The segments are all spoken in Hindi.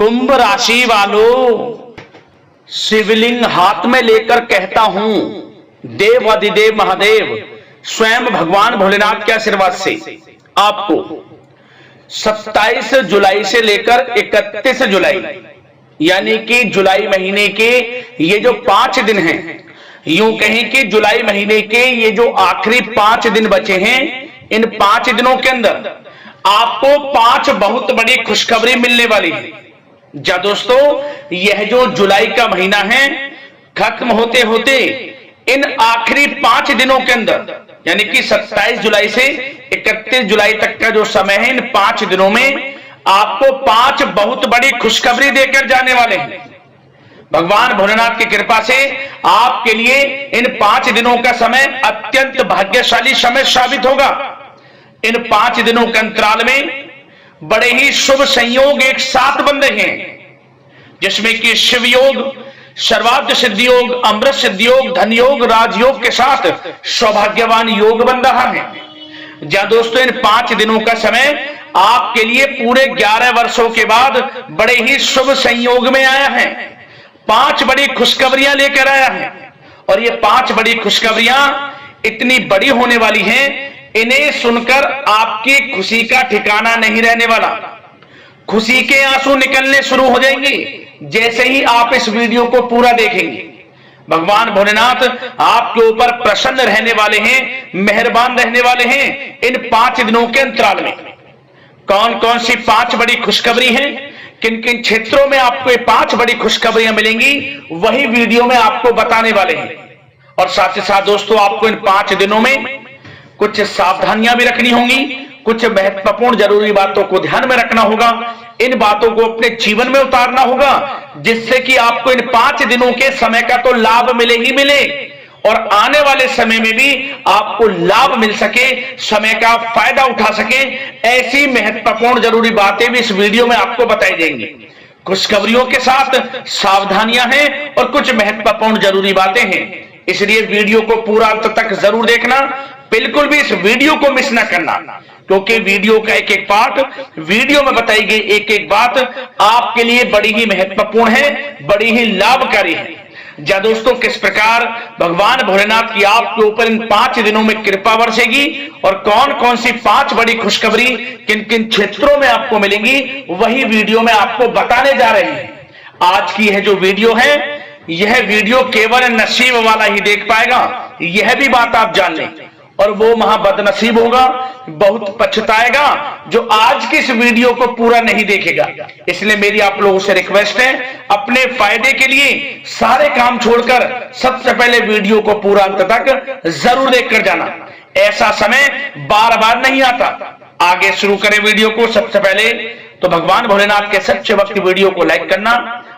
कुंभ राशि वालों, शिवलिंग हाथ में लेकर कहता हूं, देव अधिदेव महादेव स्वयं भगवान भोलेनाथ के आशीर्वाद से आपको 27 जुलाई से लेकर 31 जुलाई यानी कि जुलाई महीने के ये जो 5 दिन हैं, यूं कहें कि जुलाई महीने के ये जो आखिरी 5 दिन बचे हैं, इन 5 दिनों के अंदर आपको 5 बहुत बड़ी खुशखबरी मिलने वाली है। जा दोस्तों, यह जो जुलाई का महीना है खत्म होते होते इन आखिरी 5 दिनों के अंदर यानी कि 27 जुलाई से 31 जुलाई तक का जो समय है, इन 5 दिनों में आपको 5 बहुत बड़ी खुशखबरी देकर जाने वाले हैं। भगवान भोलेनाथ की कृपा से आपके लिए इन 5 दिनों का समय अत्यंत भाग्यशाली समय साबित होगा। इन 5 दिनों के अंतराल में बड़े ही शुभ संयोग एक साथ बन रहे हैं, जिसमें कि शिव योग, सर्वार्थ सिद्धि योग, अमृत सिद्धि योग, धन योग, राजयोग के साथ सौभाग्यवान योग बन रहा है। जहां दोस्तों इन 5 दिनों का समय आपके लिए पूरे 11 वर्षों के बाद बड़े ही शुभ संयोग में आया है। 5 बड़ी खुशखबरियां लेकर आया है और ये 5 बड़ी खुशखबरियां इतनी बड़ी होने वाली हैं, इन्हें सुनकर आपकी खुशी का ठिकाना नहीं रहने वाला। खुशी के आंसू निकलने शुरू हो जाएंगे जैसे ही आप इस वीडियो को पूरा देखेंगे। भगवान भोलेनाथ आपके ऊपर प्रसन्न रहने वाले हैं, मेहरबान रहने वाले हैं। इन 5 दिनों के अंतराल में कौन कौन सी 5 बड़ी खुशखबरी हैं, किन किन क्षेत्रों में आपको ये 5 बड़ी खुशखबरियां मिलेंगी, वही वीडियो में आपको बताने वाले हैं। और साथ ही साथ दोस्तों, आपको इन 5 दिनों में कुछ सावधानियां भी रखनी होंगी, कुछ महत्वपूर्ण जरूरी बातों को ध्यान में रखना होगा। इन बातों को अपने जीवन में उतारना होगा, जिससे कि आपको इन 5 दिनों के समय का तो लाभ मिले ही मिले और आने वाले समय में भी आपको लाभ मिल सके, समय का फायदा उठा सके। ऐसी महत्वपूर्ण जरूरी बातें भी इस वीडियो में आपको बताई जाएंगी। खुशखबरियों के साथ सावधानियां हैं और कुछ महत्वपूर्ण जरूरी बातें हैं, इसलिए वीडियो को पूरा अंत तक जरूर देखना। बिल्कुल भी इस वीडियो को मिस ना करना, क्योंकि वीडियो का एक एक पार्ट, वीडियो में बताई गई एक एक बात आपके लिए बड़ी ही महत्वपूर्ण है, बड़ी ही लाभकारी है। जा दोस्तों, किस प्रकार भगवान भोलेनाथ की आपके ऊपर इन 5 दिनों में कृपा बरसेगी और कौन कौन सी 5 बड़ी खुशखबरी किन किन क्षेत्रों में आपको मिलेंगी, वही वीडियो में आपको बताने जा रहे हैं। आज की यह जो वीडियो है, यह वीडियो केवल नसीब वाला ही देख पाएगा, यह भी बात आप जान लें। और वो महाबदनसीब होगा, बहुत पछताएगा, जो आज की इस वीडियो को पूरा नहीं देखेगा। इसलिए मेरी आप लोगों से रिक्वेस्ट है, अपने फायदे के लिए सारे काम छोड़कर सबसे पहले वीडियो को पूरा अंत तक जरूर देखकर जाना। ऐसा समय बार बार नहीं आता। आगे शुरू करें वीडियो को। सबसे पहले तो भगवान भोलेनाथ के सच्चे भक्त वीडियो को लाइक करना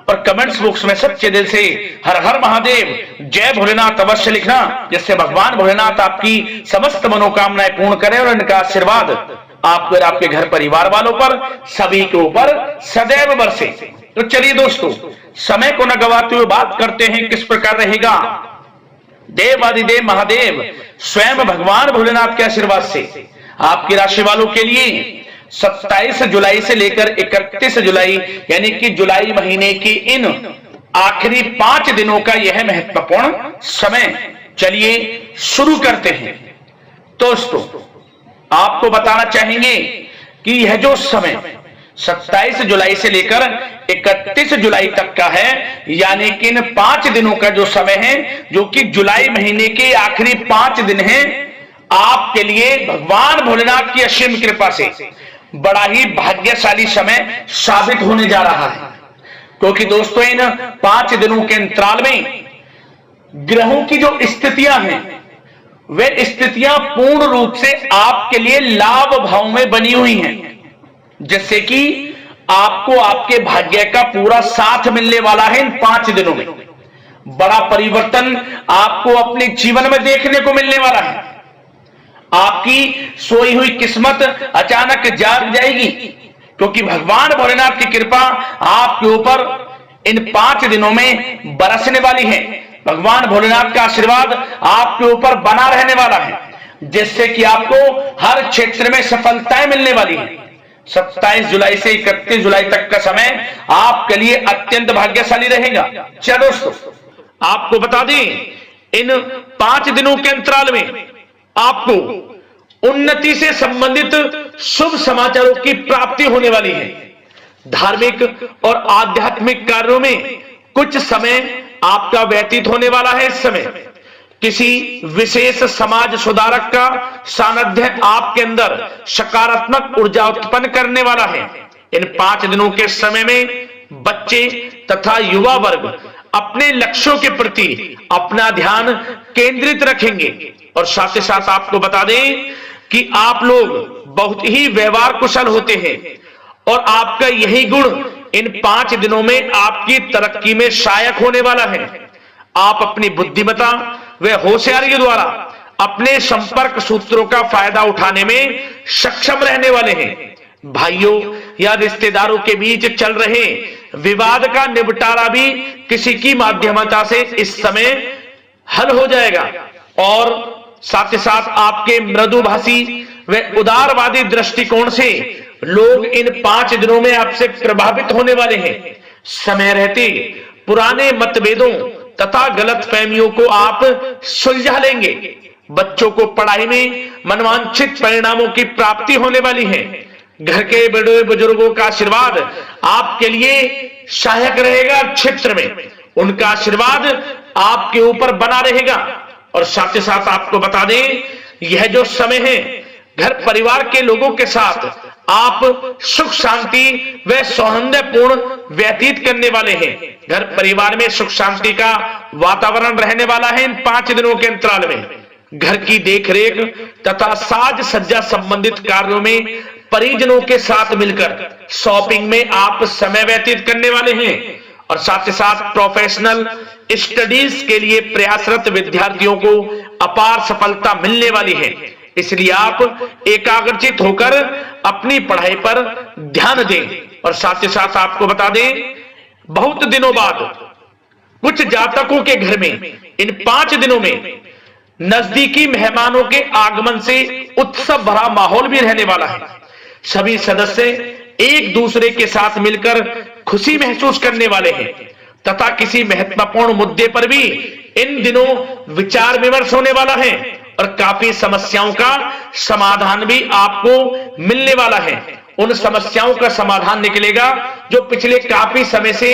और कमेंट्स बॉक्स में सच्चे दिल से हर हर महादेव, जय भोलेनाथ अवश्य लिखना, जिससे भगवान भोलेनाथ आपकी समस्त मनोकामनाएं पूर्ण करें और इनका आशीर्वाद आपको और आपके घर परिवार वालों पर, सभी के ऊपर सदैव बरसे। तो चलिए दोस्तों, समय को न गवाते हुए बात करते हैं किस प्रकार रहेगा देव आदिदेव महादेव स्वयं भगवान भोलेनाथ के आशीर्वाद से आपकी राशि वालों के लिए 27 जुलाई से लेकर 31 जुलाई यानी कि जुलाई महीने की इन आखिरी 5 दिनों का यह महत्वपूर्ण समय। चलिए शुरू करते हैं। दोस्तों, आपको बताना चाहेंगे कि यह जो समय 27 जुलाई से लेकर 31 जुलाई तक का है, यानी कि इन 5 दिनों का जो समय है, जो कि जुलाई महीने के आखिरी 5 दिन हैं, आपके लिए भगवान भोलेनाथ की असीम कृपा से बड़ा ही भाग्यशाली समय साबित होने जा रहा है। क्योंकि दोस्तों, इन 5 दिनों के अंतराल में ग्रहों की जो स्थितियां हैं, वे स्थितियां पूर्ण रूप से आपके लिए लाभ भाव में बनी हुई हैं, जिससे कि आपको आपके भाग्य का पूरा साथ मिलने वाला है। इन 5 दिनों में बड़ा परिवर्तन आपको अपने जीवन में देखने को मिलने वाला है। आपकी सोई हुई किस्मत अचानक जाग जाएगी, क्योंकि भगवान भोलेनाथ की कृपा आपके ऊपर इन 5 दिनों में बरसने वाली है। भगवान भोलेनाथ का आशीर्वाद आपके ऊपर बना रहने वाला है, जिससे कि आपको हर क्षेत्र में सफलताएं मिलने वाली है। 27 जुलाई से 31 जुलाई तक का समय आपके लिए अत्यंत भाग्यशाली रहेगा। चलो दोस्तों, आपको बता दें इन 5 दिनों के अंतराल में आपको उन्नति से संबंधित शुभ समाचारों की प्राप्ति होने वाली है। धार्मिक और आध्यात्मिक कार्यों में कुछ समय आपका व्यतीत होने वाला है। इस समय किसी विशेष समाज सुधारक का सानिध्य आपके अंदर सकारात्मक ऊर्जा उत्पन्न करने वाला है। इन 5 दिनों के समय में बच्चे तथा युवा वर्ग अपने लक्ष्यों के प्रति अपना ध्यान केंद्रित रखेंगे। और साथ ही साथ आपको बता दें कि आप लोग बहुत ही व्यवहार कुशल होते हैं और आपका यही गुण इन 5 दिनों में आपकी तरक्की में सहायक होने वाला है। आप अपनी बुद्धिमत्ता व होशियारी द्वारा अपने संपर्क सूत्रों का फायदा उठाने में सक्षम रहने वाले हैं। भाइयों या रिश्तेदारों के बीच चल रहे विवाद का निपटारा भी किसी की माध्यमता से इस समय हल हो जाएगा। और साथ ही साथ आपके मृदुभाषी व उदारवादी दृष्टिकोण से लोग इन 5 दिनों में आपसे प्रभावित होने वाले हैं। समय रहते पुराने मतभेदों तथा गलतफहमियों को आप सुलझा लेंगे। बच्चों को पढ़ाई में मनवांछित परिणामों की प्राप्ति होने वाली है। घर के बड़े बुजुर्गों का आशीर्वाद आपके लिए सहायक रहेगा। क्षेत्र में उनका आशीर्वाद आपके ऊपर बना रहेगा। और साथ ही साथ आपको बता दें, यह जो समय है घर परिवार के लोगों के साथ आप सुख शांति व सौहार्दपूर्ण व्यतीत करने वाले हैं। घर परिवार में सुख शांति का वातावरण रहने वाला है। इन 5 दिनों के अंतराल में घर की देखरेख तथा साज सज्जा संबंधित कार्यों में परिजनों के साथ मिलकर शॉपिंग में आप समय व्यतीत करने वाले हैं। और साथ ही साथ प्रोफेशनल स्टडीज के लिए प्रयासरत विद्यार्थियों को अपार सफलता मिलने वाली है। इसलिए आप एकाग्रचित होकर अपनी पढ़ाई पर ध्यान दें। और साथ ही साथ आपको बता दें, बहुत दिनों बाद कुछ जातकों के घर में इन 5 दिनों में नजदीकी मेहमानों के आगमन से उत्सव भरा माहौल भी रहने वाला है। सभी सदस्य एक दूसरे के साथ मिलकर खुशी महसूस करने वाले हैं तथा किसी महत्वपूर्ण मुद्दे पर भी इन दिनों विचार विमर्श होने वाला है। और काफी समस्याओं का समाधान भी आपको मिलने वाला है। उन समस्याओं का समाधान निकलेगा जो पिछले काफी समय से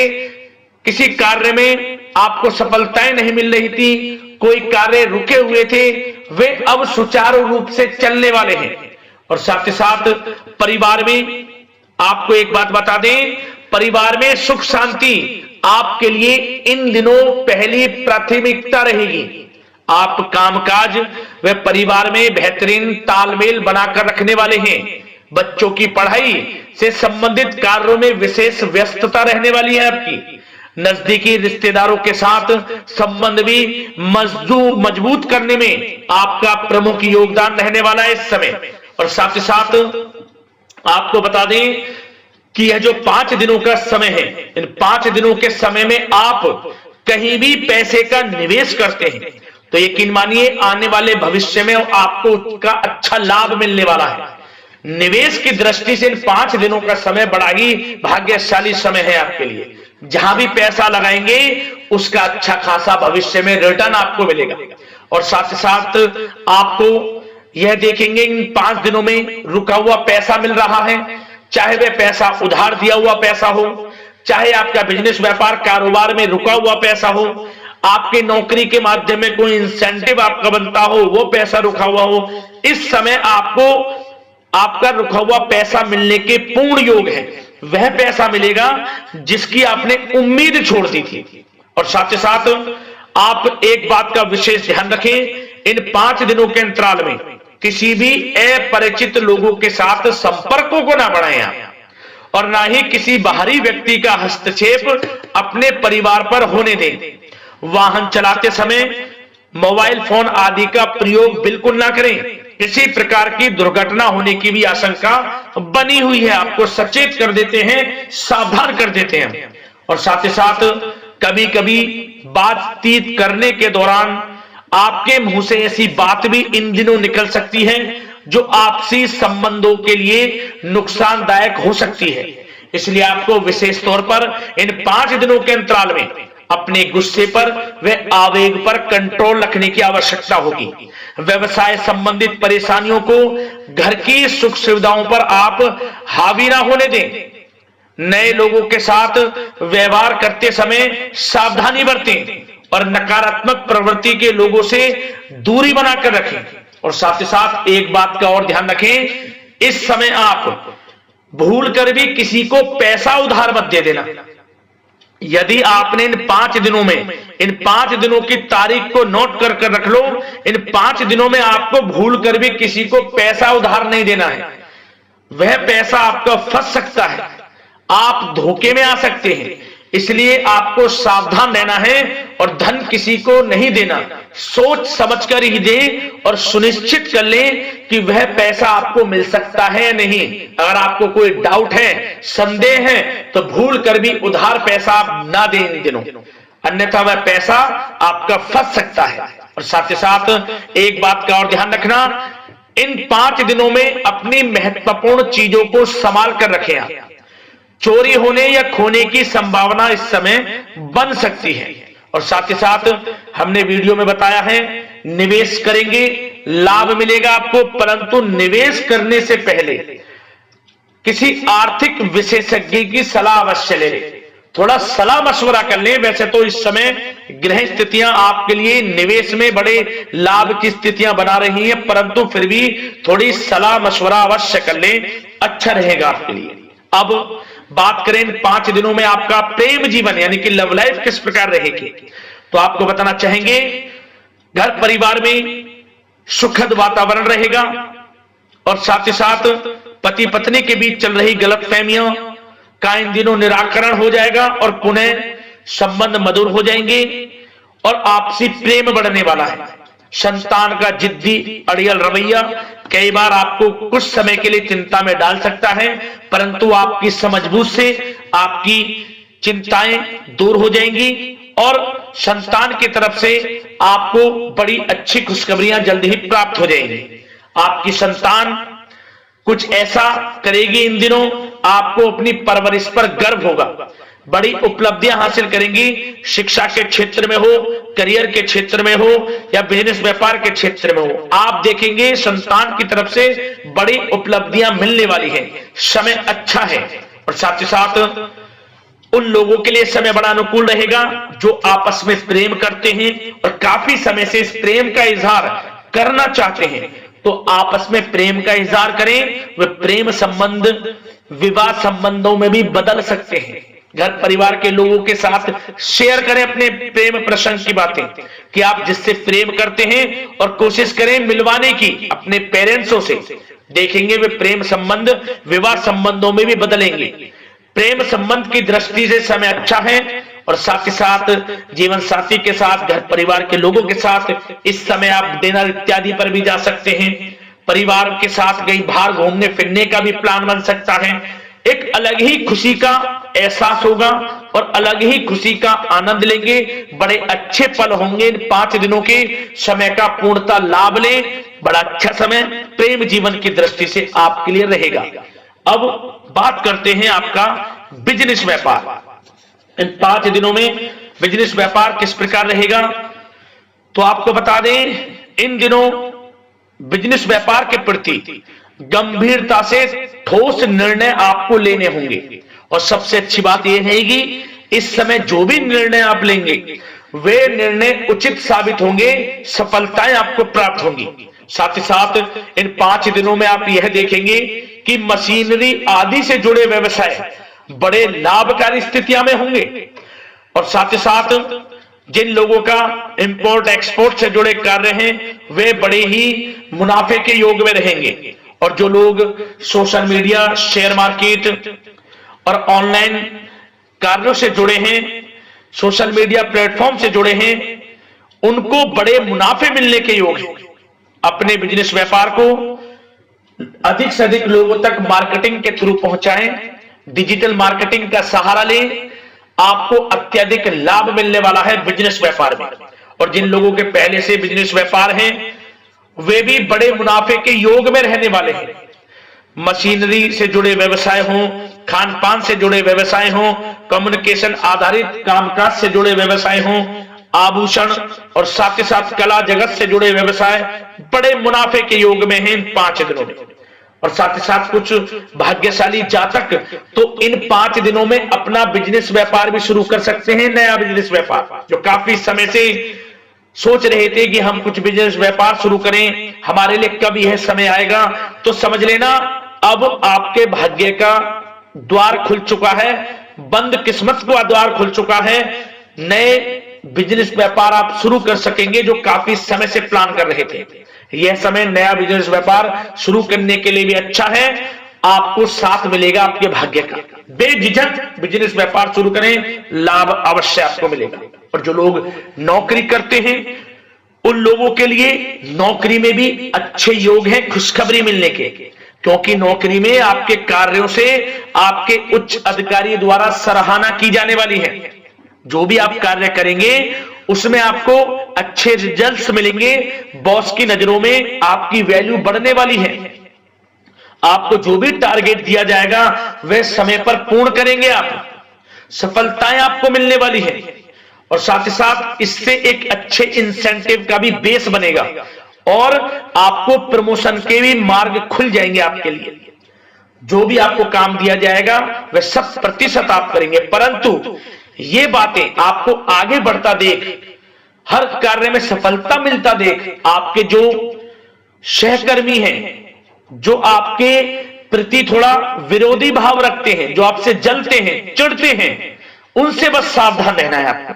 किसी कार्य में आपको सफलताएं नहीं मिल रही थी, कोई कार्य रुके हुए थे, वे अब सुचारू रूप से चलने वाले हैं। और साथ ही साथ परिवार में आपको एक बात बता दें, परिवार में सुख शांति आपके लिए इन दिनों पहली प्राथमिकता रहेगी। आप कामकाज व परिवार में बेहतरीन तालमेल बनाकर रखने वाले हैं। बच्चों की पढ़ाई से संबंधित कार्यों में विशेष व्यस्तता रहने वाली है आपकी। नजदीकी रिश्तेदारों के साथ संबंध भी मजबूत करने में आपका प्रमुख योगदान रहने वाला है इस समय। और साथ ही साथ आपको बता दें कि यह जो 5 दिनों का समय है, इन 5 दिनों के समय में आप कहीं भी पैसे का निवेश करते हैं तो यकीन मानिए आने वाले भविष्य में आपको उसका अच्छा लाभ मिलने वाला है। निवेश की दृष्टि से इन 5 दिनों का समय बड़ा ही भाग्यशाली समय है आपके लिए। जहां भी पैसा लगाएंगे उसका अच्छा खासा भविष्य में रिटर्न आपको मिलेगा। और साथ ही साथ आपको यह देखेंगे इन 5 दिनों में रुका हुआ पैसा मिल रहा है, चाहे वह पैसा उधार दिया हुआ पैसा हो, चाहे आपका बिजनेस व्यापार कारोबार में रुका हुआ पैसा हो, आपके नौकरी के माध्यम में कोई इंसेंटिव आपका बनता हो, वो पैसा रुका हुआ हो। इस समय आपको आपका रुका हुआ पैसा मिलने के पूर्ण योग है। वह पैसा मिलेगा जिसकी आपने उम्मीद छोड़ दी थी। और साथ ही साथ आप एक बात का विशेष ध्यान रखें, इन 5 दिनों के अंतराल में किसी भी अपरिचित लोगों के साथ संपर्कों को ना बढ़ाएं आप। और ना ही किसी बाहरी व्यक्ति का हस्तक्षेप अपने परिवार पर होने दें। वाहन चलाते समय मोबाइल फोन आदि का प्रयोग बिल्कुल ना करें। किसी प्रकार की दुर्घटना होने की भी आशंका बनी हुई है। आपको सचेत कर देते हैं, सावधान कर देते हैं। और साथ ही साथ कभी कभी बातचीत करने के दौरान आपके मुंह से ऐसी बात भी इन दिनों निकल सकती है जो आपसी संबंधों के लिए नुकसानदायक हो सकती है। इसलिए आपको विशेष तौर पर इन 5 दिनों के अंतराल में अपने गुस्से पर व आवेग पर कंट्रोल रखने की आवश्यकता होगी। व्यवसाय संबंधित परेशानियों को घर की सुख सुविधाओं पर आप हावी ना होने दें। नए लोगों के साथ व्यवहार करते समय सावधानी बरतें और नकारात्मक प्रवृत्ति के लोगों से दूरी बनाकर रखें। और साथ ही साथ एक बात का और ध्यान रखें, इस समय आप भूल कर भी किसी को पैसा उधार मत दे देना। यदि आपने इन 5 दिनों में, इन 5 दिनों की तारीख को नोट कर रख लो, इन 5 दिनों में आपको भूल कर भी किसी को पैसा उधार नहीं देना है। वह पैसा आपका फंस सकता है, आप धोखे में आ सकते हैं। इसलिए आपको सावधान रहना है और धन किसी को नहीं देना। सोच समझकर ही दें और सुनिश्चित कर लें कि वह पैसा आपको मिल सकता है या नहीं। अगर आपको कोई डाउट है, संदेह है, तो भूल कर भी उधार पैसा आप ना दें इन दिनों, अन्यथा वह पैसा आपका फंस सकता है। और साथ ही साथ एक बात का और ध्यान रखना, इन 5 दिनों में अपनी महत्वपूर्ण चीजों को संभाल कर रखें। आप चोरी होने या खोने की संभावना इस समय बन सकती है। और साथ ही साथ हमने वीडियो में बताया है, निवेश करेंगे लाभ मिलेगा आपको, परंतु निवेश करने से पहले किसी आर्थिक विशेषज्ञ की सलाह अवश्य लें। थोड़ा सलाह मशवरा कर लें। वैसे तो इस समय ग्रह स्थितियां आपके लिए निवेश में बड़े लाभ की स्थितियां बना रही हैं, परंतु फिर भी थोड़ी सलाह मशवरा अवश्य कर लें, अच्छा रहेगा आपके लिए। अब बात करें इन 5 दिनों में आपका प्रेम जीवन यानी कि लव लाइफ किस प्रकार रहेगी, तो आपको बताना चाहेंगे, घर परिवार में सुखद वातावरण रहेगा और साथ ही साथ पति पत्नी के बीच चल रही गलतफहमियों का इन दिनों निराकरण हो जाएगा और पुनः संबंध मधुर हो जाएंगे और आपसी प्रेम बढ़ने वाला है। संतान का जिद्दी अड़ियल रवैया कई बार आपको कुछ समय के लिए चिंता में डाल सकता है, परंतु आपकी समझबूझ से आपकी चिंताएं दूर हो जाएंगी और संतान की तरफ से आपको बड़ी अच्छी खुशखबरियां जल्द ही प्राप्त हो जाएंगी। आपकी संतान कुछ ऐसा करेगी इन दिनों, आपको अपनी परवरिश पर गर्व होगा। बड़ी उपलब्धियां हासिल करेंगी, शिक्षा के क्षेत्र में हो, करियर के क्षेत्र में हो या बिजनेस व्यापार के क्षेत्र में हो। आप देखेंगे संतान की तरफ से बड़ी उपलब्धियां मिलने वाली है, समय अच्छा है। और साथ ही साथ उन लोगों के लिए समय बड़ा अनुकूल रहेगा जो आपस में प्रेम करते हैं और काफी समय से इस प्रेम का इजहार करना चाहते हैं, तो आपस में प्रेम का इजहार करें। वे प्रेम संबंध विवाह संबंधों में भी बदल सकते हैं। घर परिवार के लोगों के साथ शेयर करें अपने प्रेम प्रसंग की बातें कि आप जिससे प्रेम करते हैं और कोशिश करें मिलवाने की अपने पेरेंट्सों से। देखेंगे वे प्रेम संबंध विवाह संबंधों में भी बदलेंगे। प्रेम संबंध की दृष्टि से समय अच्छा है और साथ ही साथ जीवन साथी के साथ, घर परिवार के लोगों के साथ इस समय आप डिनर इत्यादि पर भी जा सकते हैं। परिवार के साथ कहीं बाहर घूमने फिरने का भी प्लान बन सकता है। एक अलग ही खुशी का एहसास होगा और अलग ही खुशी का आनंद लेंगे। बड़े अच्छे पल होंगे इन 5 दिनों के, समय का पूर्णता लाभ लें। बड़ा अच्छा समय प्रेम जीवन की दृष्टि से आपके लिए रहेगा। अब बात करते हैं आपका बिजनेस व्यापार। इन 5 दिनों में बिजनेस व्यापार किस प्रकार रहेगा, तो आपको बता दें, इन दिनों बिजनेस व्यापार के प्रति गंभीरता से ठोस निर्णय आपको लेने होंगे। और सबसे अच्छी बात यह रहेगी, इस समय जो भी निर्णय आप लेंगे वे निर्णय उचित साबित होंगे, सफलताएं आपको प्राप्त होंगी। साथ ही साथ इन 5 दिनों में आप यह देखेंगे कि मशीनरी आदि से जुड़े व्यवसाय बड़े लाभकारी स्थितियां में होंगे। और साथ ही साथ जिन लोगों का इंपोर्ट एक्सपोर्ट से जुड़े कार्य हैं वे बड़े ही मुनाफे के योग में रहेंगे। और जो लोग सोशल मीडिया, शेयर मार्केट और ऑनलाइन कार्यों से जुड़े हैं, सोशल मीडिया प्लेटफॉर्म से जुड़े हैं, उनको बड़े मुनाफे मिलने के योग हैं। अपने बिजनेस व्यापार को अधिक से अधिक लोगों तक मार्केटिंग के थ्रू पहुंचाएं, डिजिटल मार्केटिंग का सहारा लें। आपको अत्यधिक लाभ मिलने वाला है बिजनेस व्यापार में। और जिन लोगों के पहले से बिजनेस व्यापार है वे भी बड़े मुनाफे के योग में रहने वाले हैं। मशीनरी से जुड़े व्यवसाय हों, खान पान से जुड़े व्यवसाय हों, कम्युनिकेशन आधारित कामकाज से जुड़े व्यवसाय हों, आभूषण और साथ ही साथ कला जगत से जुड़े व्यवसाय बड़े मुनाफे के योग में हैं इन 5 दिनों में। और साथ ही साथ कुछ भाग्यशाली जातक तो इन 5 दिनों में अपना बिजनेस व्यापार भी शुरू कर सकते हैं, नया बिजनेस व्यापार। जो काफी समय से सोच रहे थे कि हम कुछ बिजनेस व्यापार शुरू करें, हमारे लिए कब यह समय आएगा, तो समझ लेना अब आपके भाग्य का द्वार खुल चुका है, बंद किस्मत का द्वार खुल चुका है। नए बिजनेस व्यापार आप शुरू कर सकेंगे जो काफी समय से प्लान कर रहे थे। यह समय नया बिजनेस व्यापार शुरू करने के लिए भी अच्छा है, आपको साथ मिलेगा आपके भाग्य का। बेझिझक बिजनेस व्यापार शुरू करें, लाभ अवश्य आपको मिलेगा। और जो लोग नौकरी करते हैं उन लोगों के लिए नौकरी में भी अच्छे योग हैं खुशखबरी मिलने के, क्योंकि नौकरी में आपके कार्यों से आपके उच्च अधिकारी द्वारा सराहना की जाने वाली है। जो भी आप कार्य करेंगे उसमें आपको अच्छे रिजल्ट्स मिलेंगे, बॉस की नजरों में आपकी वैल्यू बढ़ने वाली है। आपको जो भी टारगेट दिया जाएगा वह समय पर पूर्ण करेंगे आप, सफलताएं आपको मिलने वाली है। और साथ ही साथ इससे एक अच्छे इंसेंटिव का भी बेस बनेगा और आपको प्रमोशन के भी मार्ग खुल जाएंगे आपके लिए। जो भी आपको काम दिया जाएगा वह 100% आप करेंगे, परंतु ये बातें आपको आगे बढ़ता देख, हर कार्य में सफलता मिलता देख आपके जो सहकर्मी हैं, जो आपके प्रति थोड़ा विरोधी भाव रखते हैं, जो आपसे जलते हैं, चिढ़ते हैं, उनसे बस सावधान रहना है आपको।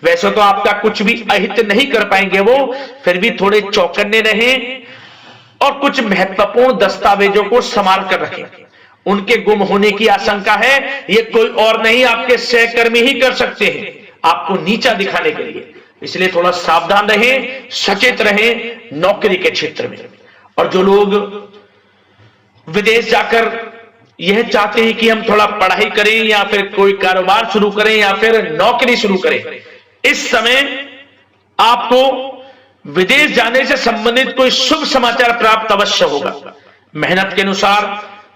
वैसे तो आपका कुछ भी अहित नहीं कर पाएंगे वो, फिर भी थोड़े चौकन्ने रहें और कुछ महत्वपूर्ण दस्तावेजों को संभाल कर रखें। उनके गुम होने की आशंका है, ये कोई और नहीं आपके सहकर्मी ही कर सकते हैं आपको नीचा दिखाने के लिए। इसलिए थोड़ा सावधान रहें, सचेत रहें नौकरी के क्षेत्र में। और जो लोग विदेश जाकर यह चाहते हैं कि हम थोड़ा पढ़ाई करें या फिर कोई कारोबार शुरू करें या फिर नौकरी शुरू करें, इस समय आपको विदेश जाने से संबंधित कोई शुभ समाचार प्राप्त अवश्य होगा। मेहनत के अनुसार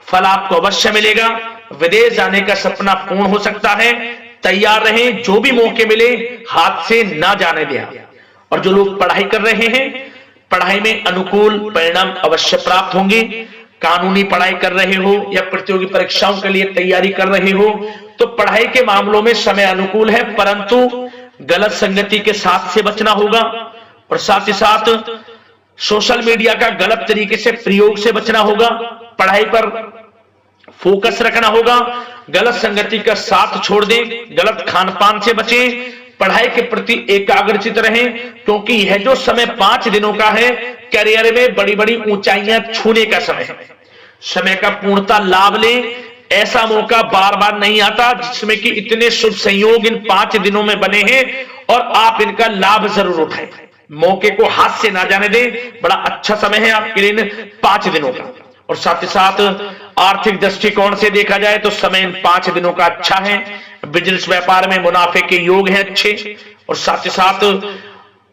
फल आपको अवश्य मिलेगा। विदेश जाने का सपना पूर्ण हो सकता है, तैयार रहें, जो भी मौके मिले हाथ से ना जाने दें। और जो लोग पढ़ाई कर रहे हैं, पढ़ाई में अनुकूल परिणाम अवश्य प्राप्त होंगे। कानूनी पढ़ाई कर रहे हो या प्रतियोगी परीक्षाओं के लिए तैयारी कर रहे हो तो पढ़ाई के मामलों में समय अनुकूल है, परंतु गलत संगति के साथ से बचना होगा। और साथ ही साथ सोशल मीडिया का गलत तरीके से प्रयोग से बचना होगा। पढ़ाई पर फोकस रखना होगा, गलत संगति का साथ छोड़ दें, गलत खान पान से बचें, पढ़ाई के प्रति एकाग्रचित रहें, क्योंकि यह जो समय 5 दिनों का है करियर में बड़ी बड़ी ऊंचाइयां छूने का समय है। समय का पूर्णता लाभ लें, ऐसा मौका बार बार नहीं आता जिसमें कि इतने शुभ संयोग इन 5 दिनों में बने हैं और आप इनका लाभ जरूर उठाएं। मौके को हाथ से ना जाने दें, बड़ा अच्छा समय है आपके लिए इन 5 दिनों का। और साथ ही साथ आर्थिक दृष्टिकोण से देखा जाए तो समय इन 5 दिनों का अच्छा है। बिजनेस व्यापार में मुनाफे के योग हैं अच्छे, और साथ ही साथ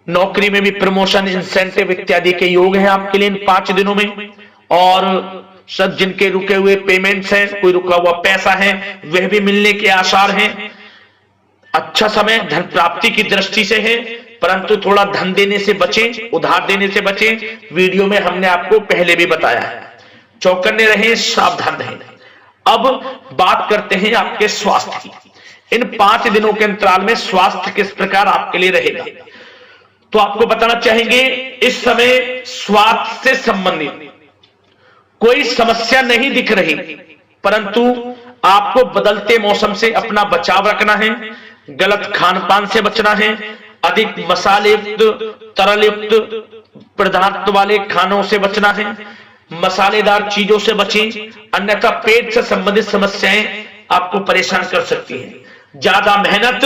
नौकरी में भी प्रमोशन, इंसेंटिव इत्यादि के योग हैं आपके लिए इन 5 दिनों में। और सब जिनके रुके हुए पेमेंट्स हैं, कोई रुका हुआ पैसा है, वह भी मिलने के आसार हैं। अच्छा समय धन प्राप्ति की दृष्टि से है, परंतु थोड़ा धन देने से बचें, उधार देने से बचें। वीडियो में हमने आपको पहले भी बताया है। चौकन्ने रहें, सावधान रहें। अब बात करते हैं आपके स्वास्थ्य की। इन 5 दिनों के अंतराल में स्वास्थ्य किस प्रकार आपके लिए रहेगा, तो आपको बताना चाहेंगे इस समय स्वास्थ्य से संबंधित कोई समस्या नहीं दिख रही, परंतु आपको बदलते मौसम से अपना बचाव रखना है, गलत खान पान से बचना है, अधिक मसाले युक्त, तरल युक्त पदार्थ वाले खानों से बचना है, मसालेदार चीजों से बचें, अन्यथा पेट से संबंधित समस्याएं आपको परेशान कर सकती हैं। ज्यादा मेहनत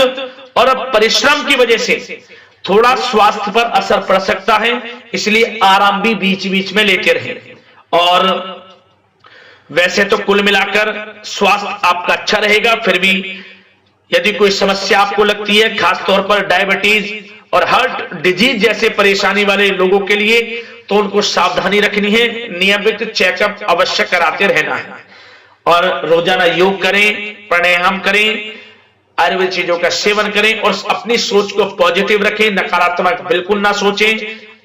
और परिश्रम की वजह से थोड़ा स्वास्थ्य पर असर पड़ सकता है, इसलिए आराम भी बीच बीच में लेते रहें। और वैसे तो कुल मिलाकर स्वास्थ्य आपका अच्छा रहेगा, फिर भी यदि कोई समस्या आपको लगती है, खासतौर पर डायबिटीज और हार्ट डिजीज जैसे परेशानी वाले लोगों के लिए, तो उनको सावधानी रखनी है, नियमित चेकअप अवश्य कराते रहना है और रोजाना योग करें, प्राणायाम करें, आयुर्वेद चीजों का सेवन करें और अपनी सोच को पॉजिटिव रखें, नकारात्मक बिल्कुल ना सोचें,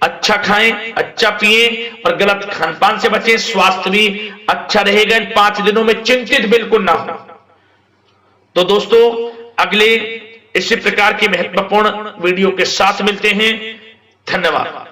अच्छा खाएं, अच्छा पिएं और गलत खानपान से बचें। स्वास्थ्य भी अच्छा रहेगा इन 5 दिनों में, चिंतित बिल्कुल ना हो। तो दोस्तों अगले इसी प्रकार के महत्वपूर्ण वीडियो के साथ मिलते हैं। धन्यवाद।